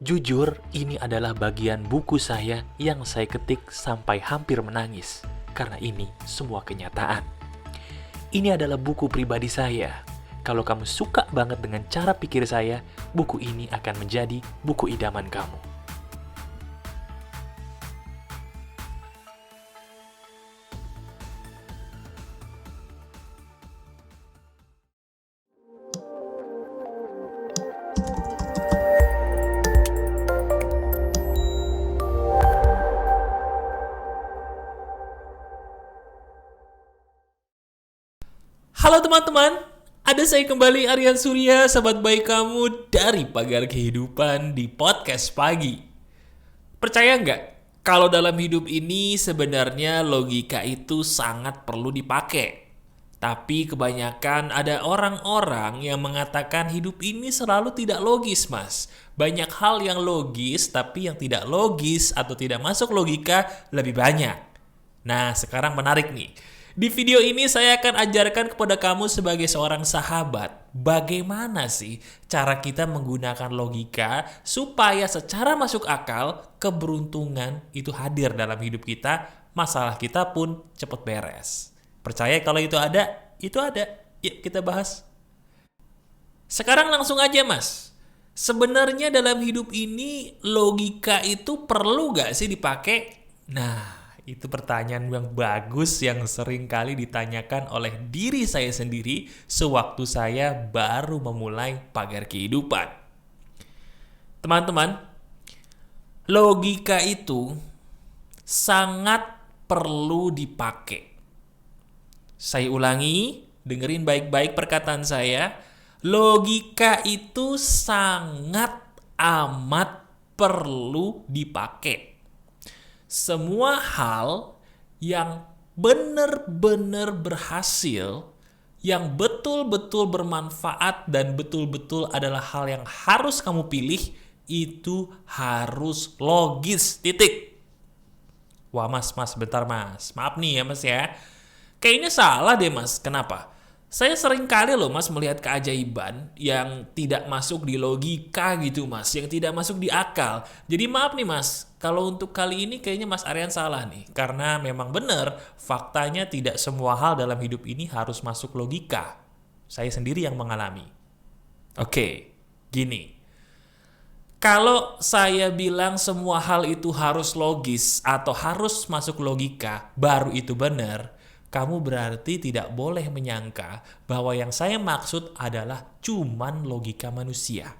Jujur, ini adalah bagian buku saya yang saya ketik sampai hampir menangis, karena ini semua kenyataan. Ini adalah buku pribadi saya. Kalau kamu suka banget dengan cara pikir saya, buku ini akan menjadi buku idaman kamu. Halo teman-teman, ada saya kembali Aryan Surya, sahabat baik kamu dari Pagar Kehidupan di Podcast Pagi. Percaya nggak? Kalau dalam hidup ini sebenarnya logika itu sangat perlu dipakai. Tapi kebanyakan ada orang-orang yang mengatakan hidup ini selalu tidak logis, Mas. Banyak hal yang logis, tapi yang tidak logis atau tidak masuk logika lebih banyak. Nah, sekarang menarik nih. Di video ini saya akan ajarkan kepada kamu sebagai seorang sahabat, bagaimana sih cara kita menggunakan logika supaya secara masuk akal keberuntungan itu hadir dalam hidup kita, masalah kita pun cepat beres. Percaya kalau itu ada? Itu ada. Yuk kita bahas. Sekarang langsung aja Mas. Sebenarnya dalam hidup ini logika itu perlu gak sih dipakai? Nah, itu pertanyaan yang bagus yang sering kali ditanyakan oleh diri saya sendiri sewaktu saya baru memulai Pagar Kehidupan. Teman-teman, logika itu sangat perlu dipakai. Saya ulangi, dengerin baik-baik perkataan saya. Logika itu sangat amat perlu dipakai. Semua hal yang benar-benar berhasil, yang betul-betul bermanfaat dan betul-betul adalah hal yang harus kamu pilih, itu harus logis, titik. Wah mas, bentar mas. Maaf nih ya mas ya. Kayaknya salah deh mas, kenapa? Saya sering kali loh mas melihat keajaiban yang tidak masuk di logika gitu mas, yang tidak masuk di akal. Jadi maaf nih mas, kalau untuk kali ini kayaknya mas Aryan salah nih. Karena memang benar, faktanya tidak semua hal dalam hidup ini harus masuk logika. Saya sendiri yang mengalami. Oke, gini. Kalau saya bilang semua hal itu harus logis atau harus masuk logika, baru itu benar. Kamu berarti tidak boleh menyangka bahwa yang saya maksud adalah cuman logika manusia.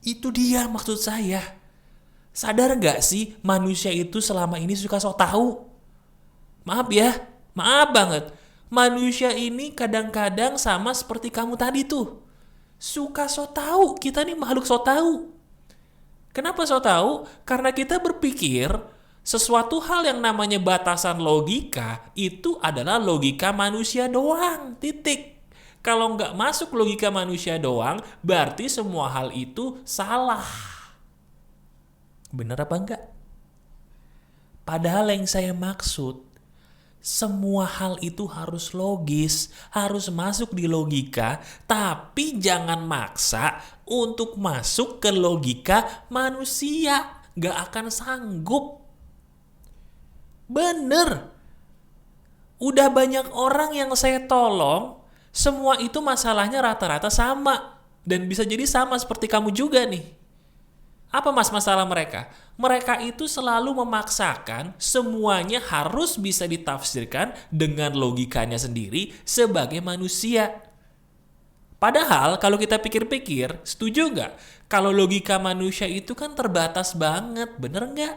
Itu dia maksud saya. Sadar gak sih manusia itu selama ini suka sok tahu? Maaf ya, maaf banget. Manusia ini kadang-kadang sama seperti kamu tadi tuh. Suka sok tahu, kita nih makhluk sok tahu. Kenapa sok tahu? Karena kita berpikir sesuatu hal yang namanya batasan logika itu adalah logika manusia doang, titik. Kalau nggak masuk logika manusia doang, berarti semua hal itu salah. Bener apa enggak? Padahal yang saya maksud, semua hal itu harus logis, harus masuk di logika, tapi jangan maksa untuk masuk ke logika manusia. Nggak akan sanggup. Bener. Udah banyak orang yang saya tolong, semua itu masalahnya rata-rata sama. Dan bisa jadi sama seperti kamu juga nih. Apa mas masalah mereka? Mereka itu selalu memaksakan semuanya harus bisa ditafsirkan dengan logikanya sendiri sebagai manusia. Padahal kalau kita pikir-pikir, setuju nggak? Kalau logika manusia itu kan terbatas banget, bener nggak?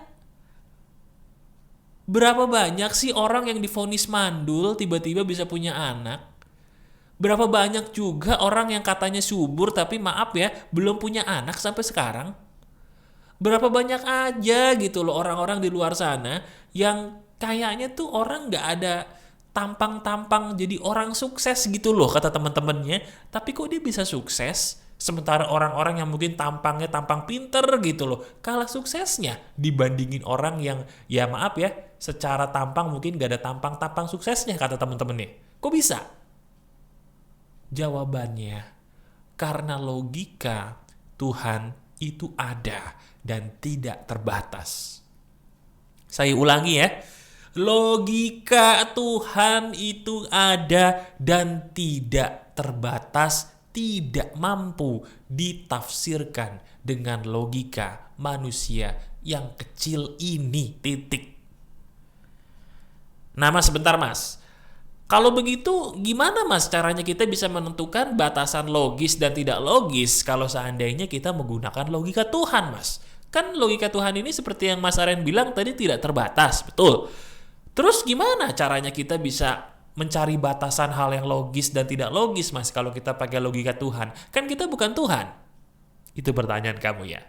Berapa banyak sih orang yang divonis mandul tiba-tiba bisa punya anak? Berapa banyak juga orang yang katanya subur tapi maaf ya belum punya anak sampai sekarang? Berapa banyak aja gitu loh orang-orang di luar sana yang kayaknya tuh orang nggak ada tampang-tampang jadi orang sukses gitu loh kata teman-temannya. Tapi kok dia bisa sukses? Sementara orang-orang yang mungkin tampangnya tampang pinter gitu loh, kalah suksesnya dibandingin orang yang ya maaf ya, secara tampang mungkin gak ada tampang-tampang suksesnya kata temen-temennya. Kok bisa? Jawabannya, karena logika Tuhan itu ada dan tidak terbatas. Saya ulangi ya. Logika Tuhan itu ada dan tidak terbatas, tidak mampu ditafsirkan dengan logika manusia yang kecil ini, titik. Nah mas, sebentar mas. Kalau begitu gimana mas caranya kita bisa menentukan batasan logis dan tidak logis kalau seandainya kita menggunakan logika Tuhan mas? Kan logika Tuhan ini seperti yang Mas Aren bilang tadi tidak terbatas, betul. Terus gimana caranya kita bisa mencari batasan hal yang logis dan tidak logis mas kalau kita pakai logika Tuhan? Kan kita bukan Tuhan. Itu pertanyaan kamu ya.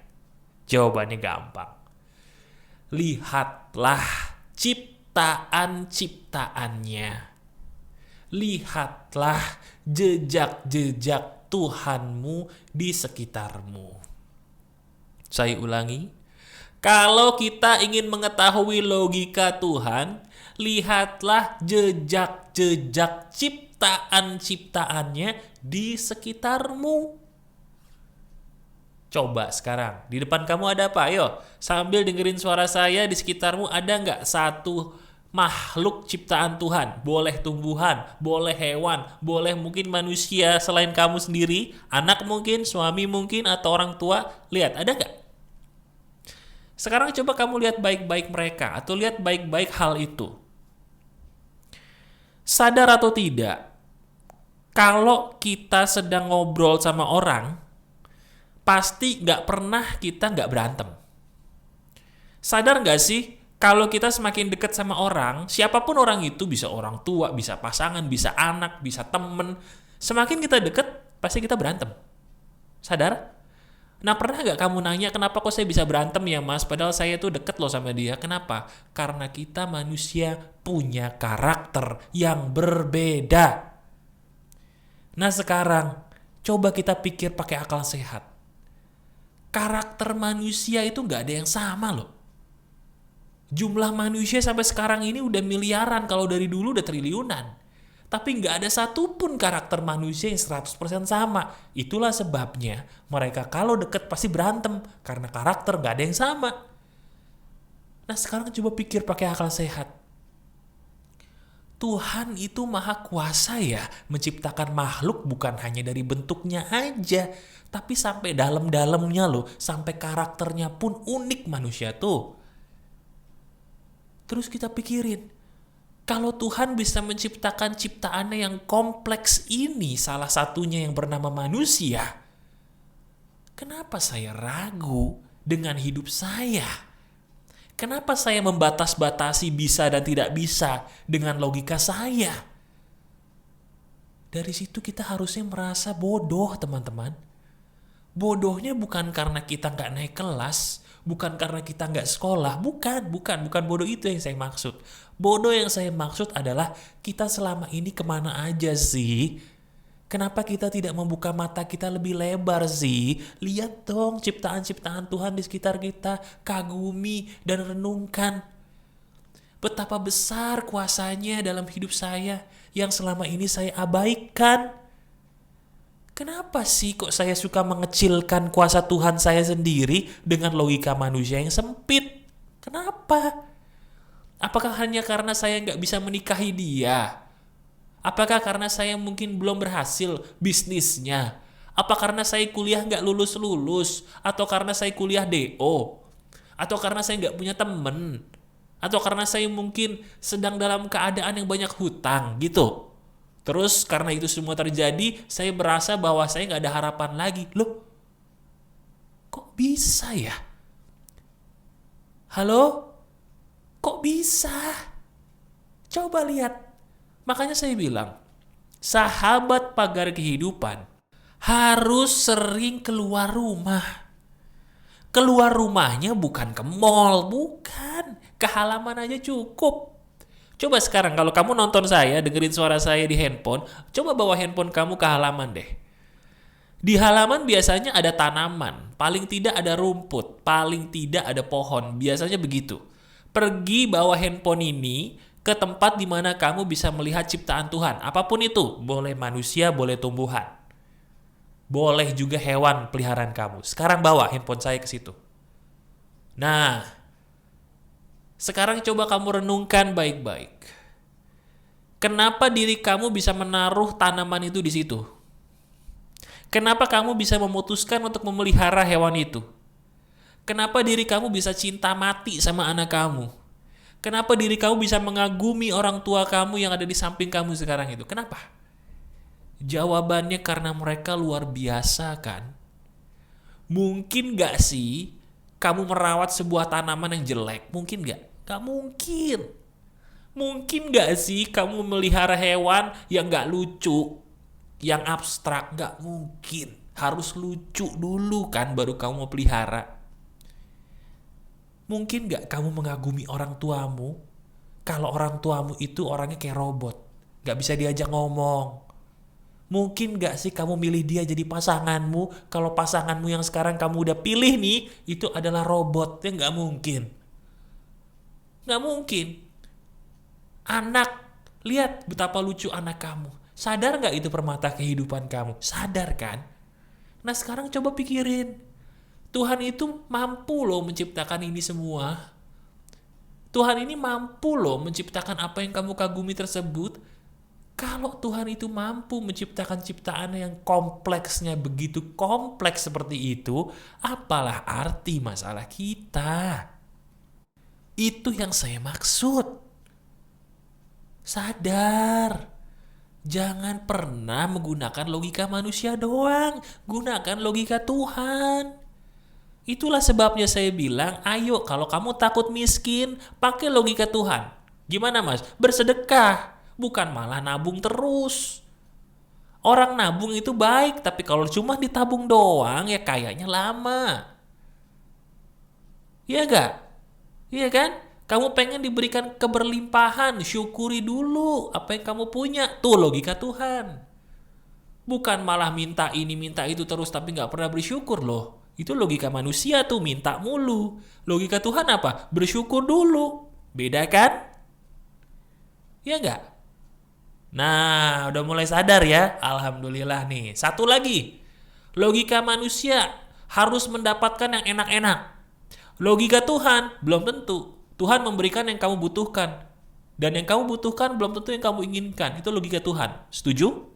Jawabannya gampang. Lihatlah ciptaan-ciptaannya. Lihatlah jejak-jejak Tuhanmu di sekitarmu. Saya ulangi, kalau kita ingin mengetahui logika Tuhan, lihatlah jejak-jejak ciptaan-ciptaannya di sekitarmu. Coba sekarang, di depan kamu ada apa? Ayo, sambil dengerin suara saya, di sekitarmu ada nggak satu makhluk ciptaan Tuhan? Boleh tumbuhan, boleh hewan, boleh mungkin manusia selain kamu sendiri, anak mungkin, suami mungkin, atau orang tua. Lihat, ada nggak? Sekarang coba kamu lihat baik-baik mereka, atau lihat baik-baik hal itu. Sadar atau tidak, kalau kita sedang ngobrol sama orang, pasti nggak pernah kita nggak berantem. Sadar nggak sih? Kalau kita semakin dekat sama orang, siapapun orang itu, bisa orang tua, bisa pasangan, bisa anak, bisa temen, semakin kita dekat, pasti kita berantem. Sadar? Nah pernah nggak kamu nanya, kenapa kok saya bisa berantem ya mas? Padahal saya tuh deket loh sama dia. Kenapa? Karena kita manusia punya karakter yang berbeda. Nah sekarang, coba kita pikir pakai akal sehat. Karakter manusia itu nggak ada yang sama loh. Jumlah manusia sampai sekarang ini udah miliaran, kalau dari dulu udah triliunan. Tapi nggak ada satupun karakter manusia yang 100% sama. Itulah sebabnya mereka kalau deket pasti berantem, karena karakter nggak ada yang sama. Nah sekarang coba pikir pakai akal sehat. Tuhan itu maha kuasa ya, menciptakan makhluk bukan hanya dari bentuknya aja, tapi sampai dalam-dalamnya loh, sampai karakternya pun unik manusia tuh. Terus kita pikirin, kalau Tuhan bisa menciptakan ciptaannya yang kompleks ini, salah satunya yang bernama manusia, kenapa saya ragu dengan hidup saya? Kenapa saya membatas-batasi bisa dan tidak bisa dengan logika saya? Dari situ kita harusnya merasa bodoh, teman-teman. Bodohnya bukan karena kita nggak naik kelas, bukan karena kita nggak sekolah, bukan bodoh itu yang saya maksud. Bodoh yang saya maksud adalah kita selama ini kemana aja sih? Kenapa kita tidak membuka mata kita lebih lebar sih? Lihat dong ciptaan-ciptaan Tuhan di sekitar kita, kagumi dan renungkan. Betapa besar kuasanya dalam hidup saya yang selama ini saya abaikan. Kenapa sih kok saya suka mengecilkan kuasa Tuhan saya sendiri dengan logika manusia yang sempit? Kenapa? Apakah hanya karena saya nggak bisa menikahi dia? Apakah karena saya mungkin belum berhasil bisnisnya? Apa karena saya kuliah nggak lulus-lulus? Atau karena saya kuliah DO? Atau karena saya nggak punya temen? Atau karena saya mungkin sedang dalam keadaan yang banyak hutang gitu? Terus karena itu semua terjadi, saya merasa bahwa saya nggak ada harapan lagi. Loh, kok bisa ya? Halo? Kok bisa? Coba lihat. Makanya saya bilang, sahabat pagar kehidupan harus sering keluar rumah. Keluar rumahnya bukan ke mall, bukan. Ke halaman aja cukup. Coba sekarang kalau kamu nonton saya, dengerin suara saya di handphone, coba bawa handphone kamu ke halaman deh. Di halaman biasanya ada tanaman, paling tidak ada rumput, paling tidak ada pohon, biasanya begitu. Pergi bawa handphone ini ke tempat di mana kamu bisa melihat ciptaan Tuhan, apapun itu, boleh manusia, boleh tumbuhan. Boleh juga hewan peliharaan kamu. Sekarang bawa handphone saya ke situ. Nah, sekarang coba kamu renungkan baik-baik. Kenapa diri kamu bisa menaruh tanaman itu di situ? Kenapa kamu bisa memutuskan untuk memelihara hewan itu? Kenapa diri kamu bisa cinta mati sama anak kamu? Kenapa diri kamu bisa mengagumi orang tua kamu yang ada di samping kamu sekarang itu? Kenapa? Jawabannya karena mereka luar biasa kan? Mungkin gak sih kamu merawat sebuah tanaman yang jelek? Mungkin gak? Gak mungkin. Mungkin gak sih kamu memelihara hewan yang gak lucu? Yang abstrak? Gak mungkin. Harus lucu dulu kan baru kamu mau pelihara. Mungkin gak kamu mengagumi orang tuamu kalau orang tuamu itu orangnya kayak robot, gak bisa diajak ngomong? Mungkin gak sih kamu milih dia jadi pasanganmu kalau pasanganmu yang sekarang kamu udah pilih nih itu adalah robot? Ya gak mungkin. Gak mungkin. Anak, lihat betapa lucu anak kamu. Sadar gak itu permata kehidupan kamu? Sadar kan? Nah sekarang coba pikirin. Tuhan itu mampu loh menciptakan ini semua. Tuhan ini mampu loh menciptakan apa yang kamu kagumi tersebut. Kalau Tuhan itu mampu menciptakan ciptaan yang kompleksnya begitu kompleks seperti itu, apalah arti masalah kita? Itu yang saya maksud. Sadar. Jangan pernah menggunakan logika manusia doang. Gunakan logika Tuhan. Itulah sebabnya saya bilang, ayo kalau kamu takut miskin, pakai logika Tuhan. Gimana mas? Bersedekah, bukan malah nabung terus. Orang nabung itu baik, tapi kalau cuma ditabung doang, ya kayaknya lama. Iya gak? Iya kan? Kamu pengen diberikan keberlimpahan, syukuri dulu apa yang kamu punya. Tuh logika Tuhan. Bukan malah minta ini, minta itu terus, tapi gak pernah bersyukur loh. Itu logika manusia tuh, minta mulu. Logika Tuhan apa? Bersyukur dulu. Beda kan? Ya enggak? Nah, udah mulai sadar ya? Alhamdulillah nih. Satu lagi. Logika manusia harus mendapatkan yang enak-enak. Logika Tuhan belum tentu. Tuhan memberikan yang kamu butuhkan. Dan yang kamu butuhkan belum tentu yang kamu inginkan. Itu logika Tuhan. Setuju?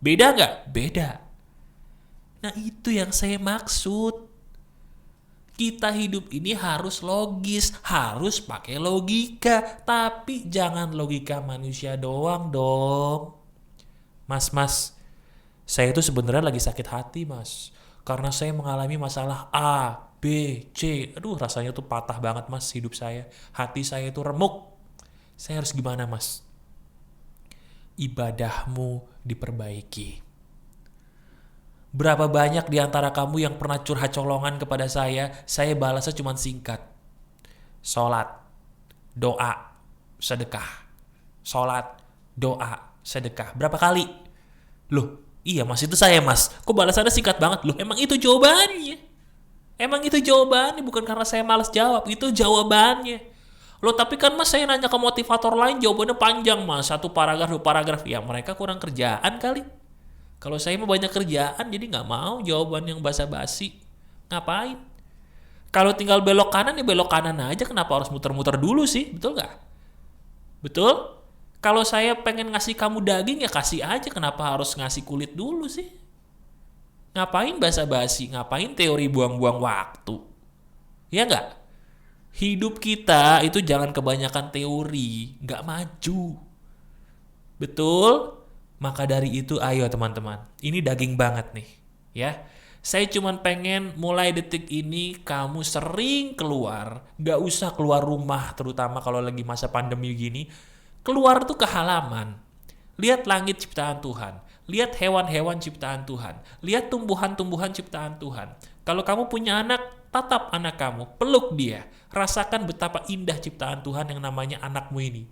Beda enggak? Beda. Nah itu yang saya maksud. Kita hidup ini harus logis, harus pakai logika. Tapi jangan logika manusia doang dong. Mas, saya itu sebenarnya lagi sakit hati mas. Karena saya mengalami masalah A, B, C. Aduh rasanya tuh patah banget mas hidup saya. Hati saya itu remuk. Saya harus gimana mas? Ibadahmu diperbaiki. Berapa banyak di antara kamu yang pernah curhat colongan kepada saya balasnya cuma singkat. Sholat, doa, sedekah. Sholat, doa, sedekah. Berapa kali? Loh, iya mas itu saya mas. Kok balasannya singkat banget? Loh, emang itu jawabannya. Emang itu jawabannya, bukan karena saya malas jawab. Itu jawabannya. Loh, tapi kan mas saya nanya ke motivator lain jawabannya panjang mas. 1 paragraf, 2 paragraf. Ya mereka kurang kerjaan kali. Kalau saya mau banyak kerjaan, jadi nggak mau jawaban yang basa-basi. Ngapain? Kalau tinggal belok kanan, ya belok kanan aja. Kenapa harus muter-muter dulu sih? Betul nggak? Betul? Kalau saya pengen ngasih kamu daging, ya kasih aja. Kenapa harus ngasih kulit dulu sih? Ngapain basa-basi? Ngapain teori buang-buang waktu? Ya nggak? Hidup kita itu jangan kebanyakan teori. Nggak maju. Betul? Maka dari itu ayo teman-teman, ini daging banget nih ya. Saya cuman pengen mulai detik ini kamu sering keluar, gak usah keluar rumah terutama kalau lagi masa pandemi gini. Keluar tuh ke halaman, lihat langit ciptaan Tuhan, lihat hewan-hewan ciptaan Tuhan, lihat tumbuhan-tumbuhan ciptaan Tuhan. Kalau kamu punya anak, tatap anak kamu, peluk dia, rasakan betapa indah ciptaan Tuhan yang namanya anakmu ini.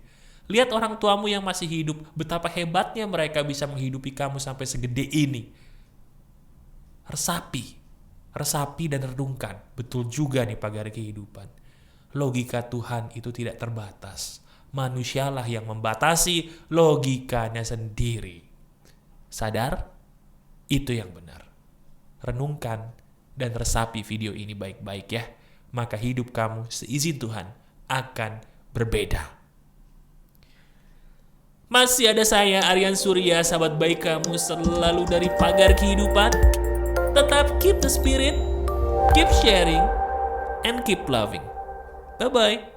Lihat orang tuamu yang masih hidup, betapa hebatnya mereka bisa menghidupi kamu sampai segede ini. Resapi dan renungkan. Betul juga nih pagar kehidupan. Logika Tuhan itu tidak terbatas. Manusialah yang membatasi logikanya sendiri. Sadar? Itu yang benar. renungkan, dan resapi video ini baik-baik ya. Maka hidup kamu seizin Tuhan akan berbeda. Masih ada saya, Aryan Surya, sahabat baik kamu selalu dari pagar kehidupan. Tetap keep the spirit, keep sharing, and keep loving. Bye-bye.